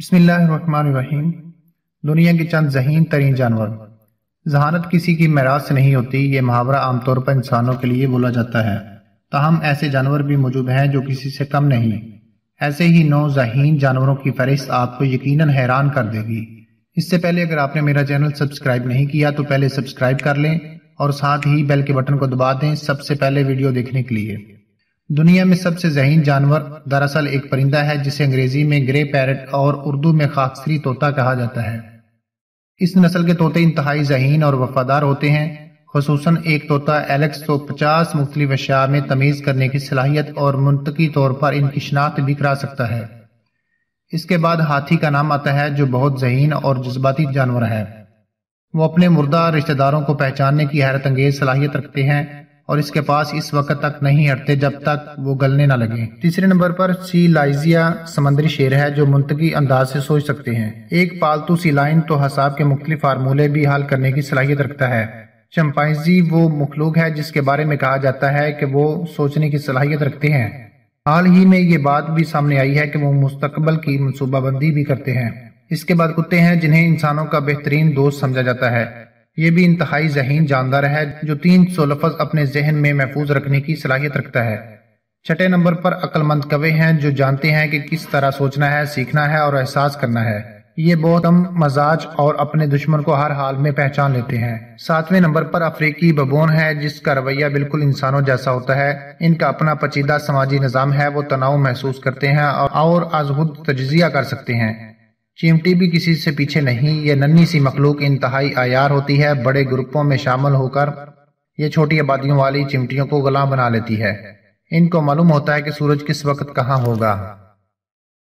بسم اللہ الرحمن الرحیم۔ دنیا کے چند ذہین ترین جانور۔ ذہانت کسی کی میراث سے نہیں ہوتی، یہ محاورہ عام طور پر انسانوں کے لیے بولا جاتا ہے، تاہم ایسے جانور بھی موجود ہیں جو کسی سے کم نہیں۔ ایسے ہی 9 ذہین جانوروں کی فہرست آپ کو یقیناً حیران کر دے گی۔ اس سے پہلے اگر آپ نے میرا چینل سبسکرائب نہیں کیا تو پہلے سبسکرائب کر لیں اور ساتھ ہی بیل کے بٹن کو دبا دیں سب سے پہلے ویڈیو دیکھنے کے لیے۔ دنیا میں سب سے ذہین جانور دراصل ایک پرندہ ہے جسے انگریزی میں گرے پیرٹ اور اردو میں خاکستری طوطا کہا جاتا ہے۔ اس نسل کے طوطے انتہائی ذہین اور وفادار ہوتے ہیں، خصوصاً ایک طوطا ایلکس تو 50 مختلف اشیاء میں تمیز کرنے کی صلاحیت اور منطقی طور پر ان کی شناخت بھی کرا سکتا ہے۔ اس کے بعد ہاتھی کا نام آتا ہے جو بہت ذہین اور جذباتی جانور ہے۔ وہ اپنے مردہ رشتہ داروں کو پہچاننے کی حیرت انگیز صلاحیت رکھتے ہیں اور اس کے پاس اس وقت تک نہیں ہٹتے جب تک وہ گلنے نہ لگیں۔ تیسرے نمبر پر سی لائزیا سمندری شیر ہے جو منطقی انداز سے سوچ سکتے ہیں۔ ایک پالتو سی لائن تو حساب کے مختلف فارمولے بھی حل کرنے کی صلاحیت رکھتا ہے۔ چمپینزی وہ مخلوق ہے جس کے بارے میں کہا جاتا ہے کہ وہ سوچنے کی صلاحیت رکھتے ہیں۔ حال ہی میں یہ بات بھی سامنے آئی ہے کہ وہ مستقبل کی منصوبہ بندی بھی کرتے ہیں۔ اس کے بعد کتے ہیں جنہیں انسانوں کا بہترین دوست سمجھا جاتا ہے۔ یہ بھی انتہائی ذہین جاندار ہے جو 300 لفظ اپنے ذہن میں محفوظ رکھنے کی صلاحیت رکھتا ہے۔ چھٹے نمبر پر عقل مند کوے ہیں جو جانتے ہیں کہ کس طرح سوچنا ہے، سیکھنا ہے اور احساس کرنا ہے۔ یہ بہت کم مزاج اور اپنے دشمن کو ہر حال میں پہچان لیتے ہیں۔ 7ویں نمبر پر افریقی ببون ہے جس کا رویہ بالکل انسانوں جیسا ہوتا ہے۔ ان کا اپنا پیچیدہ سماجی نظام ہے، وہ تناؤ محسوس کرتے ہیں اور از خود تجزیہ کر سکتے ہیں۔ چیمٹی بھی کسی سے پیچھے نہیں، یہ ننھی سی مخلوق انتہائی عیار ہوتی ہے، بڑے گروپوں میں شامل ہو کر یہ چھوٹی آبادیوں والی چیمٹیوں کو غلام بنا لیتی ہے۔ ان کو معلوم ہوتا ہے کہ سورج کس وقت کہاں ہوگا۔